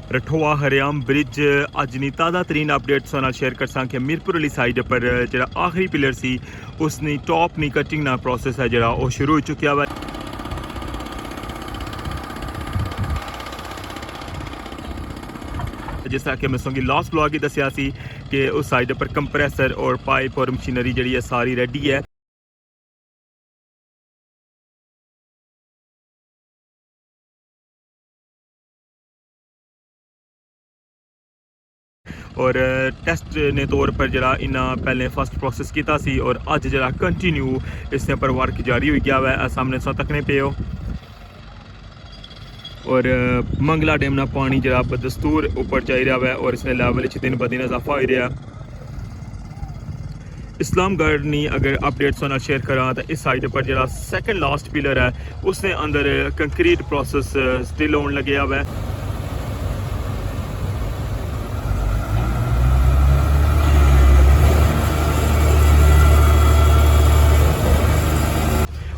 रठोआ Hariyam bridge अज नी ताज़ा तरीन update तुहां नाल शेयर करसां कि मीरपुर वाली साइड पर जिहड़ा आखिरी पिलर सी उसनी टॉप नी कटिंग ना प्रोसेस है जिहड़ा वो शुरू हो चुकिया वा। जिस तरह कि मैं तुहां लास्ट ब्लॉग ही दस्सिया सी कि उस साइड पर कंप्रेसर और पाइप और मशीनरी जिहड़ी है सारी रेडी है। और टेस्ट ने तौर पर जरा इन्हें पहले फर्स्ट प्रोसेस किया सी और अज जरा कंटिन्यू इसके पर वर्क जारी हो गया है। सामने तुम तकने पे हो और मंगला डैम ना पानी जरा बदस्तूर ऊपर जा रहा है और इसने लैवल दिन ब दिन इजाफा हो रहा है। इस्लामगढ़ नी अगर अपडेट्स शेयर करा तो इस साइड पर जरा सैकेंड लास्ट पिलर है उसने अंदर कंक्रीट प्रोसेस स्टिल होने लगे हुआ है।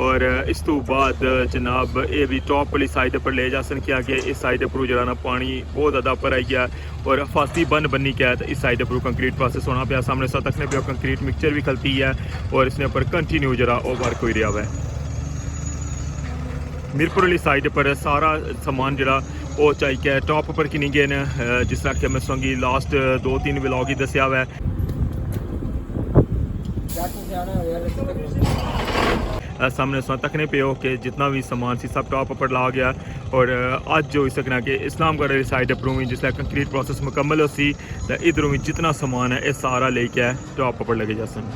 और इस तो बाद जनाब ये भी टॉप वाली साइड पर ले जा सन किया कि इस साइड पर जरा ना पानी बहुत ज़्यादा ऊपर आई गया और फास्ती बन बनी क्या है तो इस साइड पर कंक्रीट प्रोसेस होना पाया। सामने सा तकने पे कंक्रीट मिक्सचर भी खलती है और इसने ऊपर कंटिन्यू जरा वो वर्क हो रहा है। मीरपुर वाली साइड पर सारा सामान जरा वो चाहिए टॉप पर कि नहीं गए न जिस तरह कि मैं संगी लास्ट 2-3 व्लॉग ही दसिया हुआ है। सामने सुना तकने पे हो कि जितना भी सामान सी सब टॉप पर ला गया और अज जो हो सकना कि इस्लामगढ़ वाली साइड पर भी जिसलै कंक्रीट प्रोसेस मुकम्मल हो सी तो इधरों भी जितना सामान है ये सारा लेके टॉप पर लगे जा सन।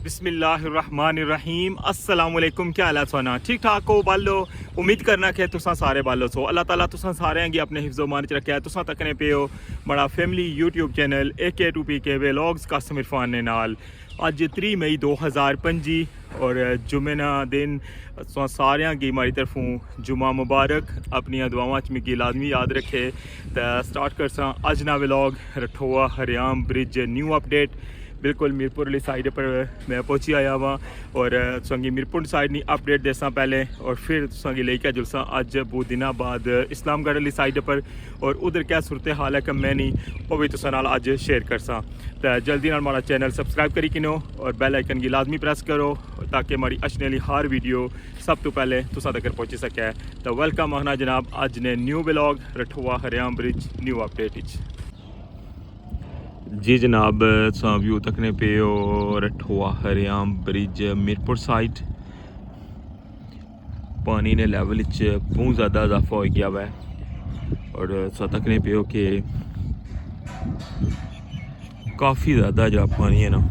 बिस्मिल्लाहिर्रहमानिर्रहीम अस्सलामुअलैकुम। क्या हाल है सोना ठीक ठाक हो बालो? उम्मीद करना कि तुसा सारे बालो सो अल्लाह ताला तुसा सारे गी अपने हिफ्ज़ो मान च रखे तुसा तकने पे हो बड़ा family YouTube channel AK2PK vlogs Qasim Irfan ने नाल अज 3 मई 2025 और जुमे ना दिन सारे गी मारी तरफों जुमा मुबारक। अपनी दुआवां च मिगी लाजमी याद रखे तो स्टार्ट करसा अज ना vlog Rathoa Hariyam bridge new update बिल्कुल मीरपुर वाली साइड पर मैं पहुंची आया हुआ और संगी मीरपुर साइड नहीं अपडेट देसा पहले और फिर संगी लेके जुलसा अज बहुत दिनों बाद इस्लामगढ़ वाली साइड पर और उधर क्या सूरत हाल है कि मैं नहीं वो भी तुसा नाल अज शेयर करसा। तो जल्दी नाल हमारा चैनल सबसक्राइब करी किनो और बैल आइकन की लाजमी प्रेस करो ताकि हमारी अचने वाली हर वीडियो सब तो पहले तुसा तक पहुँची सके। तो वेलकम आखना जनाब अज ने new vlog Rathoa Hariyam bridge new update जी जनाब व्यू तकने पे और रठोआ हरियाम ब्रिज मीरपुर साइड पानी ने लैवल बहुत ज़्यादा इजाफा हो गया है और तकने पे कि काफ़ी ज़्यादा जो पानी है ना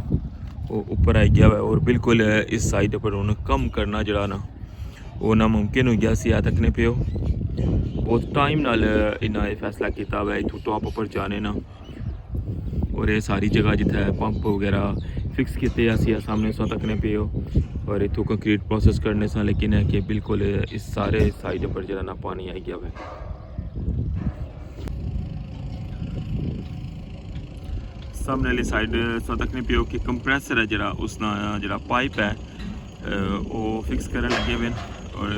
वो ऊपर आ गया है और बिल्कुल इस साइड पर उन्हें कम करना जरा ना वो नामुमकिन हो गया सी। तकने पे बहुत टाइम नाल इन्हें फैसला किया हुआ इतों टॉप पर जाने ना और ये सारी जगह जिथे पंप वगैरह फिक्स किए सामने सो तकने पे हो और इतों कंक्रीट प्रोसेस करने से लेकिन है कि बिल्कुल इस सारे साइड पर जरा ना पानी आई गया है। सामने वाली साइड सो तकने पे हो कि कंप्रेसर है जरा उसना जरा पाइप है वो फिक्स करने लगे हुए और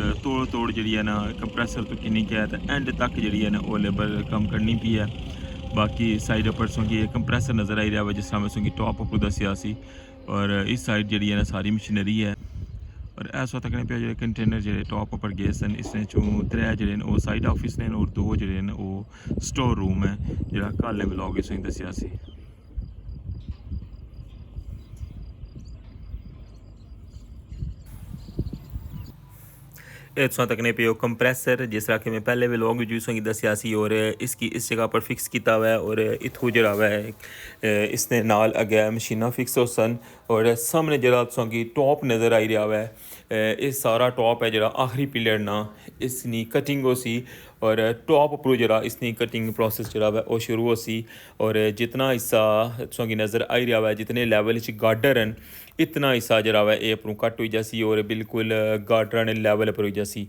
तोड़ जी है ना कंप्रेसर तो कि नहीं गया तो एंड तक जी है ना वो लेबर कम करनी पी है। बाकी साइड पर संगी कंप्रेसर नज़र आई रहा है जिस तरह मैं संगी टॉप पर दसिया सी और इस साइड जी है ना सारी मशीनरी है और इस वक्त तक पे जो कंटेनर जो टॉप पर गए सन इसने चों 3 जो वो साइड ऑफिस ने और 2 जो वो स्टोर रूम है जो कल ने ब्लॉग इस दसिया सी। तुसा तकने पे कंप्रेसर जिस तरह कि मैं पहले व्लॉग में यूँ दसिया सी और इसकी इस जगह पर फिक्स किया हुआ है और इतों जरा है इसने नाल अगे मशीना फिक्स हो सन और सामने जरा तुसा टॉप नज़र आई रहा है ये सारा टॉप है जरा आखिरी पिलर ना इसनी कटिंग हो सी और टॉप पर जरा इसनी कटिंग प्रोसेस जरा है वो शुरू हो सी और जितना हिस्सा तुसा नज़र आई रहा है जितने लैवल गार्डर हैं इतना हिस्सा जरा है ये अपनों कट हो जासी और बिल्कुल गार्डर ने लैवल पर हो जासी।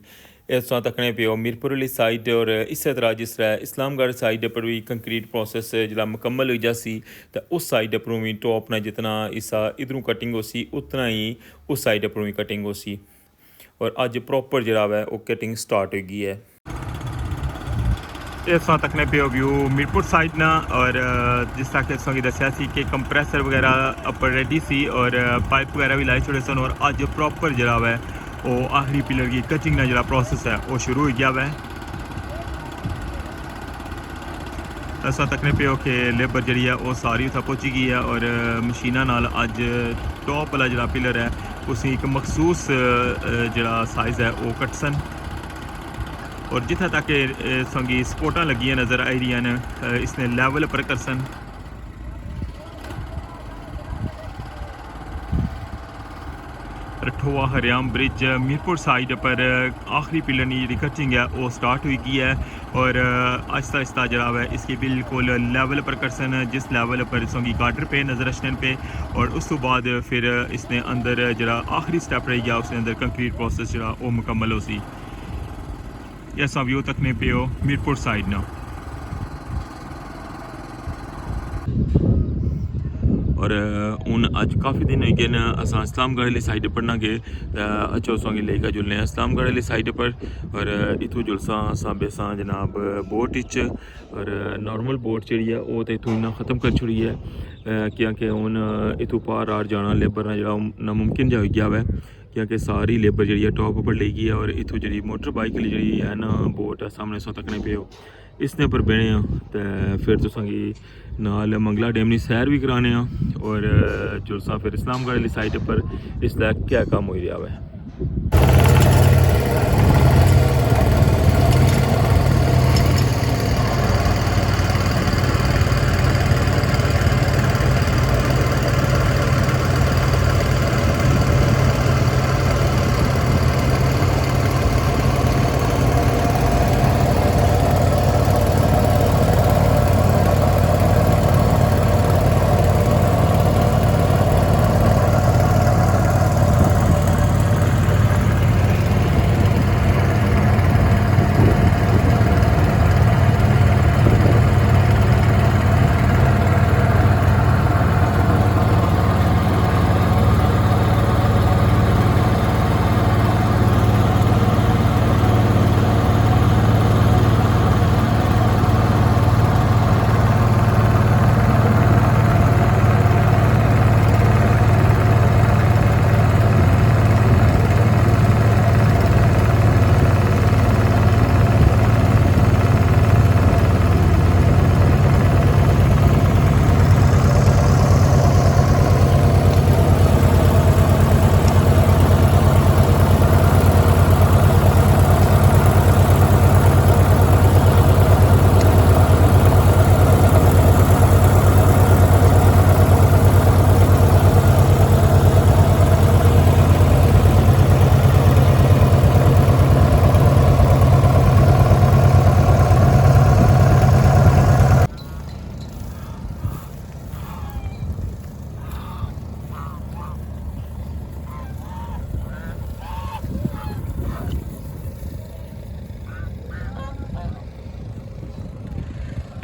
इस तरह तकने पे मीरपुर वाली साइड और इस तरह जिस तरह इस्लामगढ़ साइड पर भी कंक्रीट प्रोसेस जो मुकम्मल हो जासी तो उस साइड पर भी टॉप ना जितना इसा इधरों कटिंग हो सी उतना ही उस साइड पर भी कटिंग हो सी और अज प्रॉपर जरा है वो कटिंग स्टार्ट हो गई है। इस तरह तकने पे व्यू मीरपुर साइड ना और जिस तरह कि की दसिया कि कंप्रैसर वगैरह अपर रेडी सी और पाइप वगैरह भी लाई छोड़े सन और अज प्रॉपर जरा है वो आखिरी पिलर की कचिंग का जो प्रोसेस है वो शुरू हो गया है। ऐसा तकने पे कि लेबर जी है वो सारी उत्थे पहुँची गई है और मशीना नाल अज टॉप वाला जो पिलर है उसी एक मखसूस जो साइज़ है वो कट सन और जिथे तक संगी सपोर्टा लगियां नज़र आई रही हैं इसने लैवल पर कर सन। रठोआ हरियाम ब्रिज मीरपुर साइड पर आखिरी पिलर की जी कटिंग है वो स्टार्ट हुई गई है और आहिस्ता आहिस्ता जरा है इसके बिल्कुल लैवल पर कर सन जिस लैवल पर संगी गार्डर पे नज़र रचने पे और उस तो बाद फिर इसने अंदर जरा आखिरी स्टैप रह गया उसने अंदर कंक्रीट प्रोसेस जरा वो मुकम्मल हो सी। ऐसा व्यू तकने पे हो मीरपुर साइड ना और हूँ अज काफ़ी दिन हो गए न असा इस्लामगढ़ वाली साइड पर ना गए अच्छो सौंगी लेकर जुलने इस्लामगढ़ वाली साइड पर और इतों जुलसा असा बेसा जनाब बोट इच और नॉर्मल बोट जी है वो तो इतों इन्ना ख़त्म कर छुड़ी है क्योंकि हूँ इतों पार आर जाना लेबर जो नामुमकिन जा हो गया है क्योंकि सारी लेबर जी है टॉप पर ले गई है और इतों जी मोटर बाइक जी है ना बोट है सामने सो तकने पे हो इसने पर बहने तो फिर तुसेंगी नाल मंगला डैम की सैर भी कराने और जुलसा फिर इस्लामगढ़ वाली साइड पर इसका क्या काम हो रहा है।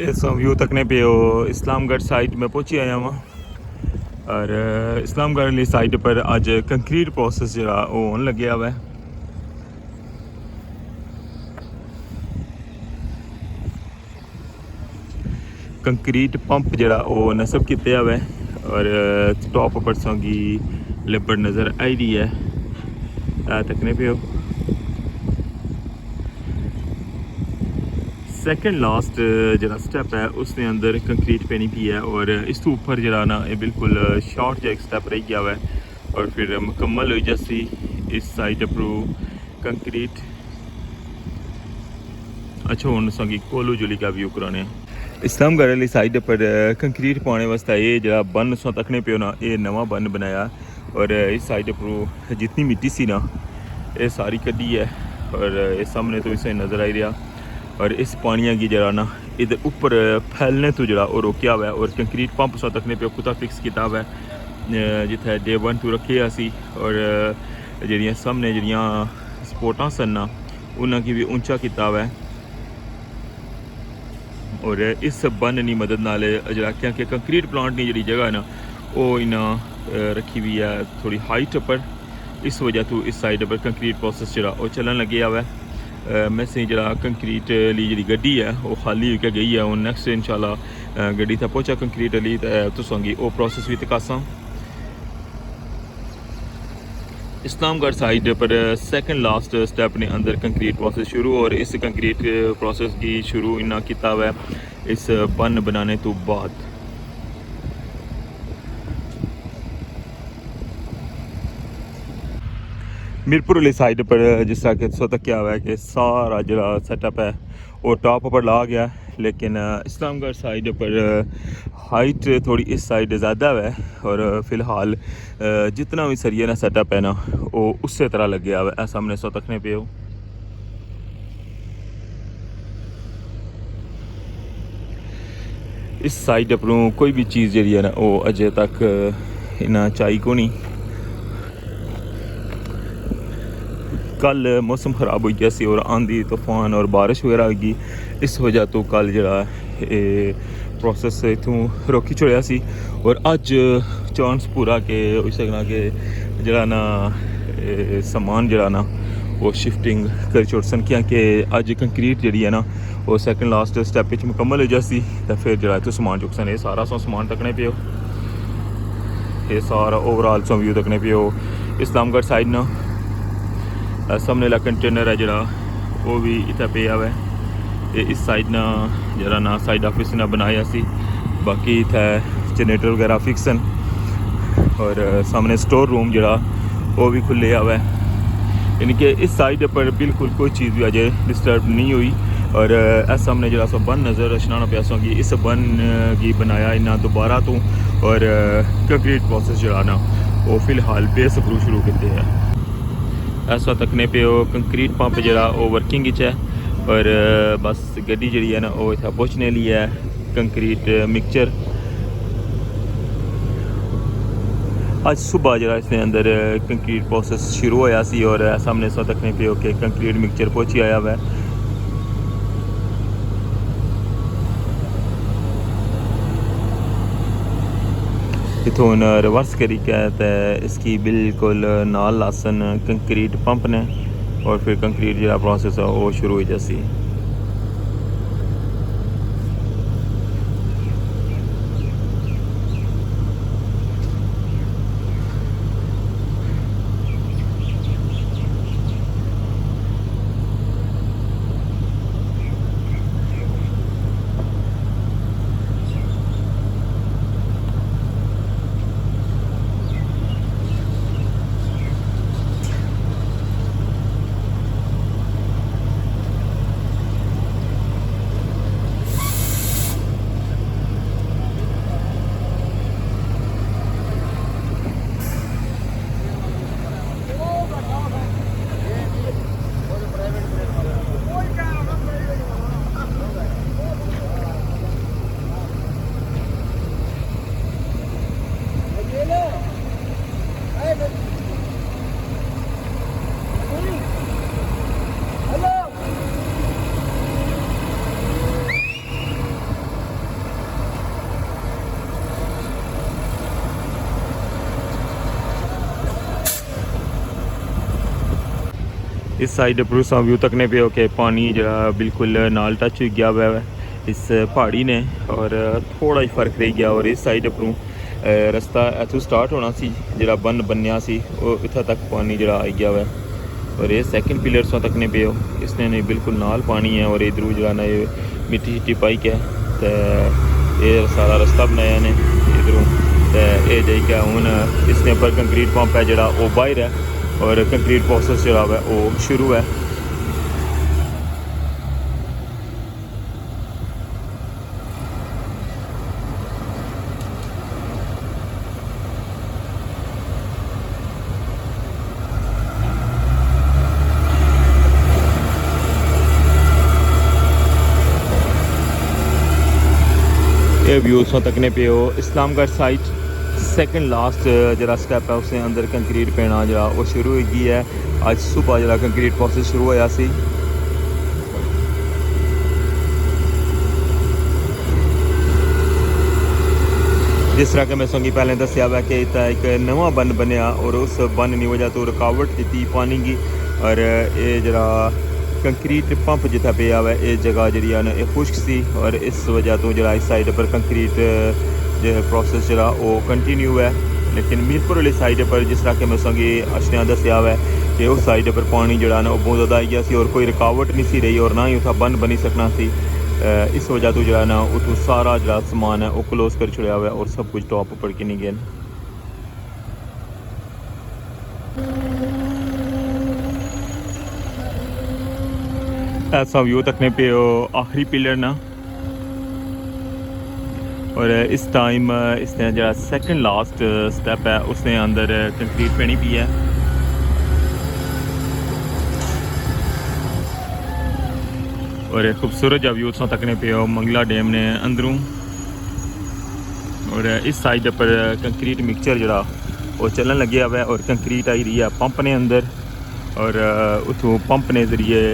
इस व्यू तकने पे इस्लामगढ़ साइड में पहुंची आया वहाँ और इस्लामगढ़ वाली साइड पर आज कंक्रीट प्रोसेस जो होने लगे हुआ है। कंक्रीट पंप जरा वो नस्ब किया हुआ है और टॉप परसों की लेबर नज़र आई रही है तकने पे सेकंड लास्ट जरा स्टेप है उसने अंदर कंक्रीट पैनी पी है और इस तो ऊपर जरा ना ये बिल्कुल शॉर्ट जो एक स्टेप रह गया हुआ है और फिर मुकम्मल हो जैसी इस साइड अप्रूव कंक्रीट। अच्छा हूँ संगी कोलू जुली का व्यू कराने इस्लामगढ़ वाली साइड पर कंक्रीट पाने वास्ते ये जरा बन सो तकने पे ना ये नवा बन बनाया और इस साइड अप्रूव जितनी मिट्टी सी ना ये सारी कड्डी है और ये सामने तो इसे नज़र आई रहा और इस पानिया की जरा ना इधर ऊपर फैलने तो जरा और रोकया हुआ है और कंक्रीट पंप सो तकने पे कुत्ता फिक्स किया हुआ है जिथे Day 1 2 रखे असी और जड़ियाँ सामने जड़ियाँ सपोर्टा सन ना उन्होंने भी ऊंचा किया हुआ है। और इस बन की मदद नाल जरा कि कंक्रीट प्लांट की जी जगह है ना वो इन्हें रखी हुई है थोड़ी हाइट पर, इस वजह तो इस साइड पर कंक्रीट प्रोसेस जरा वो चलन लगे हुआ है। मैसें जरा कंक्रीट ली जी गड्डी है वो खाली होकर गई है। हूँ नैक्सट इंशाल्लाह गड्डी था पहुँचा कंक्रीट ली तो तुसांगी वो प्रोसेस भी दिखासा। इस्लामगढ़ साइड पर सेकंड लास्ट स्टेप ने अंदर कंक्रीट प्रोसेस शुरू, और इस कंक्रीट प्रोसेस की शुरू इन्ना किया हुआ है इस बन बनाने तो बाद। मीरपुर वाली साइड पर जिस तरह कि तुम तक क्या हुआ है कि सारा जरा सेटअप है वो टॉप पर ला गया, लेकिन इस्लामगढ़ साइड पर हाइट थोड़ी इस साइड ज़्यादा है। और फ़िलहाल जितना भी सरिया ना सेटअप है ना वो उस तरह लगे हुआ है। सामने सो तकने पे हो इस साइड पर कोई भी चीज़ जी है ना वो अजे तक इन्ना चाई को नहीं। कल मौसम ख़राब हो गया सी और आंधी तूफान और बारिश वगैरह होगी, इस वजह तो कल जरा प्रोसेस इतों रोकी छोड़िया सी। और अज चांस पूरा के हो सकना कि जरा ना समान जरा ना वो शिफ्टिंग कर छोड़ सन, क्योंकि अज कंक्रीट जी है ना वो सैकेंड लास्ट स्टैप मुकम्मल हो जासी तो फिर जरा इतों समान चुक सन। ये सारा सो समान तकने पे हो, ये सारा ओवरऑल सो व्यू तकने पे हो। इस्लामगढ़ साइड ना सामने ला कंटेनर है जरा वो भी इतना पे हुआ है। इस साइड ना जरा ना साइड ऑफिस ना बनाया सी, बाकी इतना जनरेटर वगैरह फिक्सन, और सामने स्टोर रूम जरा वो भी खुले हुआ है। यानी कि इस साइड पर बिल्कुल कोई चीज़ भी अजय डिस्टर्ब नहीं हुई। और इस सामने जरा सा बन नज़र रचना पैसों की इस बन की बनाया इन्ना दोबारा तो, और कंक्रीट प्रोसेस जरा ना वो फ़िलहाल बेस अप्रूव शुरू करते हैं। इस वक्त तकने पे वो कंक्रीट पंप जरा वो वर्किंग है, और बस गड्डी जी है ना वो इतना पहुँचने लिए है कंक्रीट मिक्सचर। आज सुबह जरा इसके अंदर कंक्रीट प्रोसेस शुरू होया सी, और सामने इस वक्त तकने पे हो कि कंक्रीट मिक्सचर पहुँची आया हुआ है। इतों रिवर्स करी क्या तो इसकी बिल्कुल नाल लासन कंक्रीट पंप ने, और फिर कंक्रीट जो प्रोसेस है वो शुरू हो जासी। इस साइड पर तुम व्यू तकने पे हो कि पानी जरा बिल्कुल नाल टच हो गया हुआ है इस पहाड़ी ने, और थोड़ा ही फर्क रह गया। और इस साइड पर रस्ता इतों स्टार्ट होना सी जरा बन बनया सी वो इतना तक पानी जरा आई गया हुआ है। और ये सैकेंड पिलर सो तकने पे हो इसने नहीं बिल्कुल नाल पानी है, और इधरों जरा ना ये मिट्टी शिट्टी पाई के तो ये सारा रास्ता बनाया ने इधरों तो ये जाइए हूँ इसने पर कंक्रीट पंप है जरा वो बाहर है, और कंक्रीट प्रोसेस जो है वो शुरू है। ये व्यू सो तकने पे हो इस्लामगढ़ साइड सेकंड लास्ट जरा स्टेप है उसने अंदर कंक्रीट पेना जरा वो शुरू हो गई है। आज सुबह जरा कंक्रीट प्रोसेस शुरू होया सी जिस तरह के मैं संगी पहले दसिया हुआ कि इतना एक नवा बन बनया और उस बन की वजह तो रुकावट दी पानी की और ये जरा कंक्रीट पंप जितना पिया हुआ ये जगह जी ये खुश्क सी और इस वजह तो जरा इस साइड पर कंक्रीट जो प्रोसेस जरा वो कंटिन्यू है। लेकिन मीरपुर वाली साइड पर जिस तरह के मैं संगी अशनिया दसिया हुआ है कि उस साइड पर पानी जरा ना बहुत ज़्यादा आई गया सी और कोई रुकावट नहीं सी रही और ना ही उतना बन बनी सकना सी। इस वजह तो जो है ना उतो सारा जो समान है वो क्लोज कर छुड़िया हुआ है और सब कुछ टॉप ऊपर के नहीं गए। ऐसा व्यू तकने पे आखिरी पिलर ना और इस टाइम इसने जो सेकंड लास्ट स्टेप है उसने अंदर कंक्रीट पेनी भी है और खूबसूरत जब व्यू तकने पे मंगला डैम ने अंदरों और इस साइड पर कंक्रीट मिक्सचर जरा वो चलन लगे हुआ है और कंक्रीट आई रही है पंप ने अंदर और उतो पंप ने जरिए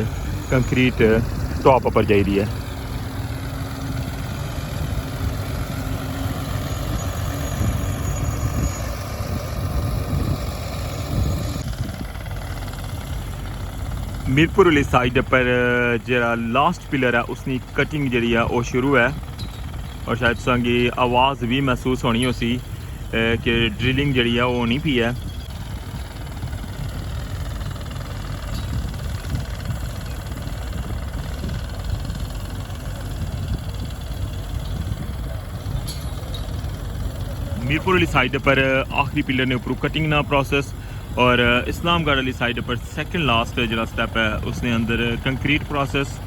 कंक्रीट टॉप पर जा रही है। मीरपुर वाली साइड पर जरा लास्ट पिलर है उसकी कटिंग जी है वो शुरू है और शायद तुसांगी आवाज़ भी महसूस होनी हो सी कि ड्रिलिंग जी है वो होनी पी है। मीरपुर वाली साइड पर आखिरी पिलर ने ऊपर कटिंग ना प्रोसेस और इस्लामगढ़ वाली साइड पर सेकंड लास्ट जो स्टेप है उसने अंदर कंक्रीट प्रोसेस।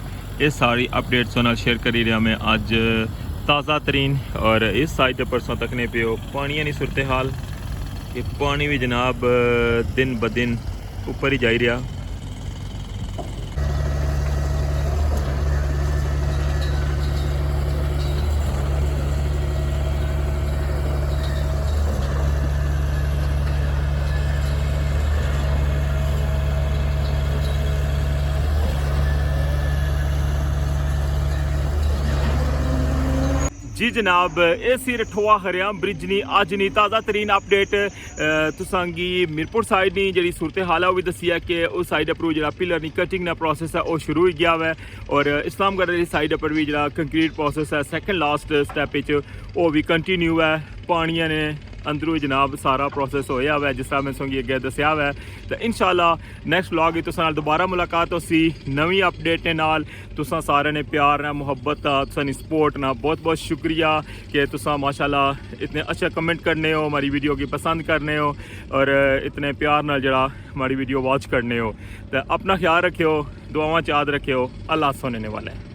ये सारी अपडेट्स शेयर करी रहा मैं अज ताज़ा तरीन और इस साइड पर सौ तकने पे पानी की सूरत हाल कि पानी भी जनाब दिन ब दिन ऊपर ही जा रहा। जी जनाब ये सी रठोआ हरियाम ब्रिज नी अज नी ताज़ा तरीन अपडेट तुसांगी मीरपुर साइड नी जी सूरत हाल है वो भी दसी है कि उस साइड पर जो पिलर की कटिंग का प्रोसेस है वो शुरू हो गया है और इस्लामगढ़ वाली साइड पर भी जो कंक्रीट प्रोसेस है सेकंड लास्ट स्टैप वो भी कंटिन्यू है। पानिया ने अंदरों जनाब सारा प्रोसेस होया हुआ है जिस तरह मैं संगी अगे दसिया हुआ है। तो इंशाल्लाह नैक्सट व्लॉग तुसां नाल दोबारा मुलाकात होसी नवी अपडेट नाल। तुसां सारे ने प्यार ना मुहब्बत तुसां सपोर्ट ना बहुत बहुत शुक्रिया कि तुसां माशाल्लाह इतने अच्छे कमेंट करने हो हमारी वीडियो की पसंद करने हो और इतने प्यार नाल जरा हमारी वीडियो वॉच करने हो। तो अपना ख्याल रखियो दुआवां याद रखियो। अल्लाह सुनने वाला है।